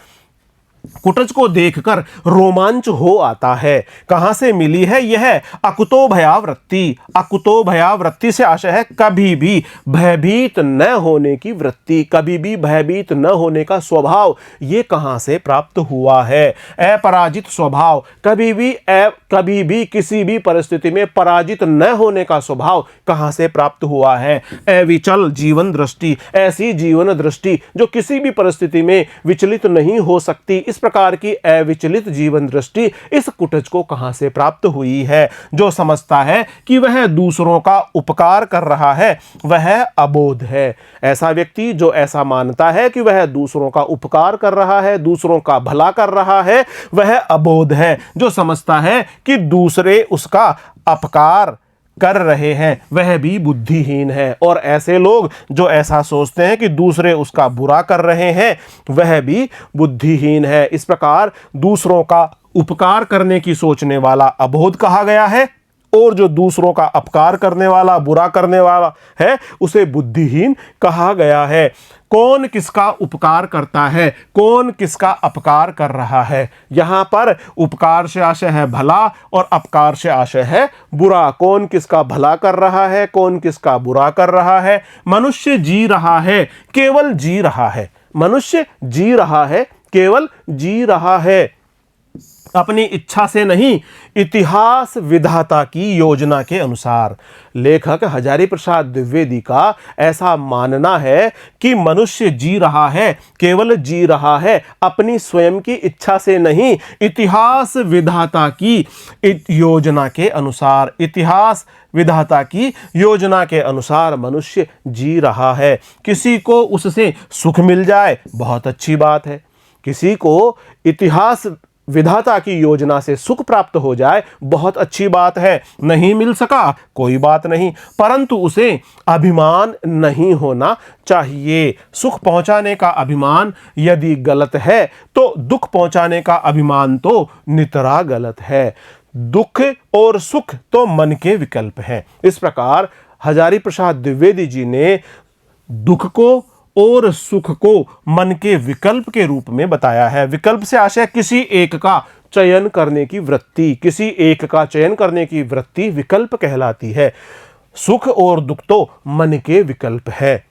कुटज को देखकर रोमांच हो आता है। कहां से मिली है यह अकुतो भयावृत्ति? अकुतो भयावृत्ति से आशय है कभी भी भयभीत न होने की वृत्ति, कभी भी भयभीत न होने का स्वभाव। ये कहां से प्राप्त हुआ है? अपराजित स्वभाव, कभी भी किसी भी परिस्थिति में पराजित न होने का स्वभाव कहां से प्राप्त हुआ है? अविचल जीवन दृष्टि, ऐसी जीवन दृष्टि जो किसी भी परिस्थिति में विचलित नहीं हो सकती। इस प्रकार की अविचलित जीवन दृष्टि इस कुटज को कहां से प्राप्त हुई है? जो समझता है कि वह दूसरों का उपकार कर रहा है वह अबोध है। ऐसा व्यक्ति जो ऐसा मानता है कि वह दूसरों का उपकार कर रहा है, दूसरों का भला कर रहा है, वह अबोध है। जो समझता है कि दूसरे उसका अपकार कर रहे हैं वह भी बुद्धिहीन है। और ऐसे लोग जो ऐसा सोचते हैं कि दूसरे उसका बुरा कर रहे हैं वह भी बुद्धिहीन है। इस प्रकार दूसरों का उपकार करने की सोचने वाला अबोध कहा गया है, और जो दूसरों का अपकार करने वाला, बुरा करने वाला है उसे बुद्धिहीन कहा गया है। कौन किसका उपकार करता है, कौन किसका अपकार कर रहा है? यहां पर उपकार से आशय है भला और अपकार से आशय है बुरा। कौन किसका भला कर रहा है, कौन किसका बुरा कर रहा है? मनुष्य जी रहा है, केवल जी रहा है। मनुष्य जी रहा है, केवल जी रहा है, अपनी इच्छा से नहीं, इतिहास विधाता की योजना के अनुसार। लेखक हजारी प्रसाद द्विवेदी का ऐसा मानना है कि मनुष्य जी रहा है, केवल जी रहा है, अपनी स्वयं की इच्छा से नहीं, इतिहास विधाता की योजना के अनुसार। इतिहास विधाता की योजना के अनुसार मनुष्य जी रहा है। किसी को उससे सुख मिल जाए बहुत अच्छी बात है, किसी को इतिहास विधाता की योजना से सुख प्राप्त हो जाए बहुत अच्छी बात है। नहीं मिल सका कोई बात नहीं, परंतु उसे अभिमान नहीं होना चाहिए। सुख पहुंचाने का अभिमान यदि गलत है तो दुख पहुंचाने का अभिमान तो नितरा गलत है। दुख और सुख तो मन के विकल्प हैं। इस प्रकार हजारी प्रसाद द्विवेदी जी ने दुख को और सुख को मन के विकल्प के रूप में बताया है। विकल्प से आशय किसी एक का चयन करने की वृत्ति, किसी एक का चयन करने की वृत्ति विकल्प कहलाती है। सुख और दुख तो मन के विकल्प है।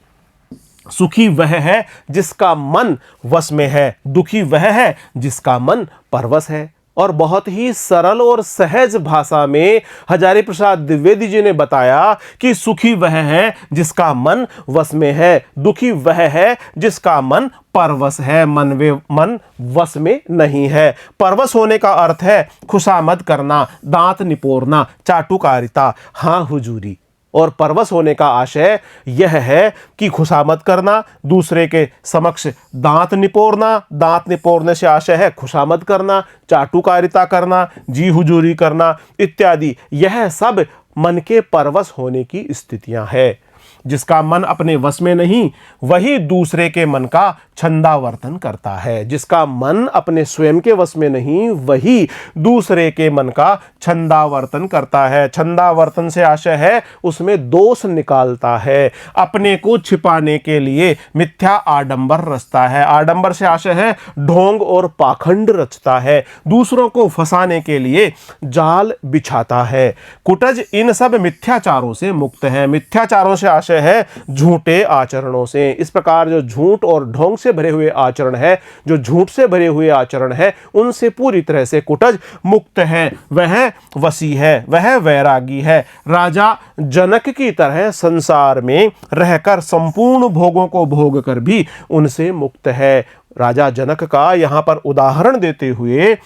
सुखी वह है जिसका मन वश में है, दुखी वह है जिसका मन परवश है। और बहुत ही सरल और सहज भाषा में हजारी प्रसाद द्विवेदी जी ने बताया कि सुखी वह है जिसका मन वश में है, दुखी वह है जिसका मन परवश है, मन वश में नहीं है। परवश होने का अर्थ है खुशामद करना, दांत निपोरना, चाटुकारिता, हाँ हुजूरी। और परवश होने का आशय यह है कि खुशामद करना, दूसरे के समक्ष दांत निपोरना, दांत निपोरने से आशय है खुशामद करना, चाटुकारिता करना, जी हुजूरी करना इत्यादि। यह सब मन के परवश होने की स्थितियां हैं। जिसका मन अपने वश में नहीं वही दूसरे के मन का छंदावर्तन करता है। जिसका मन अपने स्वयं के वश में नहीं वही दूसरे के मन का छंदावर्तन करता है। छंदावर्तन से आशय है उसमें दोष निकालता है, अपने को छिपाने के लिए मिथ्या आडंबर रचता है। आडंबर से आशय है ढोंग और पाखंड रचता है, दूसरों को फंसाने के लिए जाल बिछाता है। कुटज इन सब मिथ्याचारों से मुक्त है। मिथ्याचारों से आशय है झूठे आचरणों से। इस प्रकार जो झूठ और ढोंग से भरे हुए आचरण है, जो झूठ से भरे हुए आचरण है, उनसे पूरी तरह से कुटज मुक्त है। वह वसी है, वह वैरागी है। राजा जनक की तरह संसार में रहकर संपूर्ण भोगों को भोग कर भी उनसे मुक्त है। राजा जनक का यहाँ पर उदाहरण देते हुए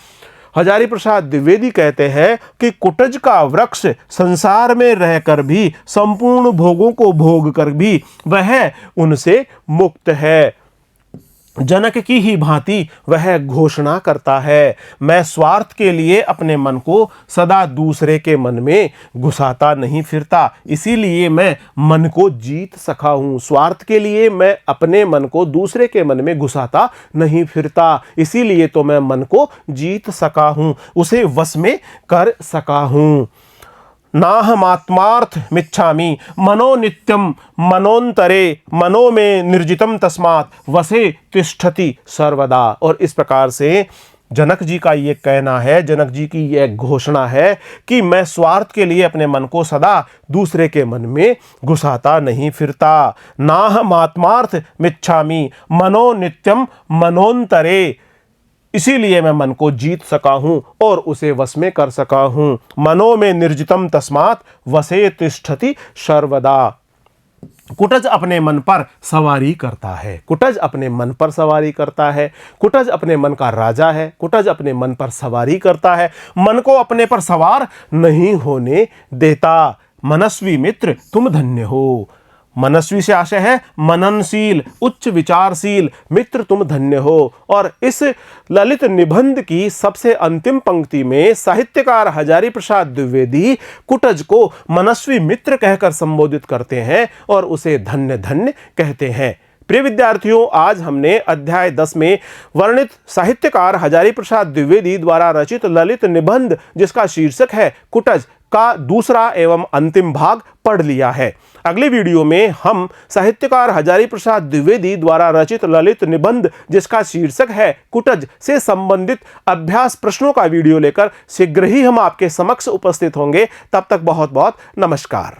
हजारी प्रसाद द्विवेदी कहते हैं कि कुटज का वृक्ष संसार में रहकर भी, संपूर्ण भोगों को भोग कर भी वह उनसे मुक्त है। जनक की ही भांति वह घोषणा करता है, मैं स्वार्थ के लिए अपने मन को सदा दूसरे के मन में घुसाता नहीं फिरता, इसीलिए मैं मन को जीत सका हूँ। स्वार्थ के लिए मैं अपने मन को दूसरे के मन में घुसाता नहीं फिरता, इसीलिए तो मैं मन को जीत सका हूँ, उसे वश में कर सका हूँ। नाहमात्मार्थ मिच्छामि मनो नित्यम मनोन्तरे मनो में निर्जितम तस्मात् वसे तिष्ठति सर्वदा। और इस प्रकार से जनक जी का ये कहना है, जनक जी की यह घोषणा है कि मैं स्वार्थ के लिए अपने मन को सदा दूसरे के मन में घुसाता नहीं फिरता। नाहमात्मार्थ मिच्छामि मनो नित्यम मनोन्तरे, इसीलिए मैं मन को जीत सका हूं और उसे वश में कर सका हूं। मनो में निर्जितम तस्मात् वसे तिष्ठति सर्वदा। कुटज अपने मन पर सवारी करता है, कुटज अपने मन पर सवारी करता है, कुटज अपने मन का राजा है, कुटज अपने मन पर सवारी करता है, मन को अपने पर सवार नहीं होने देता। मनस्वी मित्र तुम धन्य हो। मनस्वी से आशय है मननशील, उच्च विचारशील मित्र तुम धन्य हो। और इस ललित निबंध की सबसे अंतिम पंक्ति में साहित्यकार हजारी प्रसाद द्विवेदी कुटज को मनस्वी मित्र कहकर संबोधित करते हैं और उसे धन्य धन्य कहते हैं। प्रिय विद्यार्थियों, आज हमने अध्याय 10 में वर्णित साहित्यकार हजारी प्रसाद द्विवेदी द्वारा रचित ललित निबंध जिसका शीर्षक है कुटज का दूसरा एवं अंतिम भाग पढ़ लिया है। अगले वीडियो में हम साहित्यकार हजारी प्रसाद द्विवेदी द्वारा रचित ललित निबंध जिसका शीर्षक है कुटज से संबंधित अभ्यास प्रश्नों का वीडियो लेकर शीघ्र ही हम आपके समक्ष उपस्थित होंगे। तब तक बहुत बहुत नमस्कार।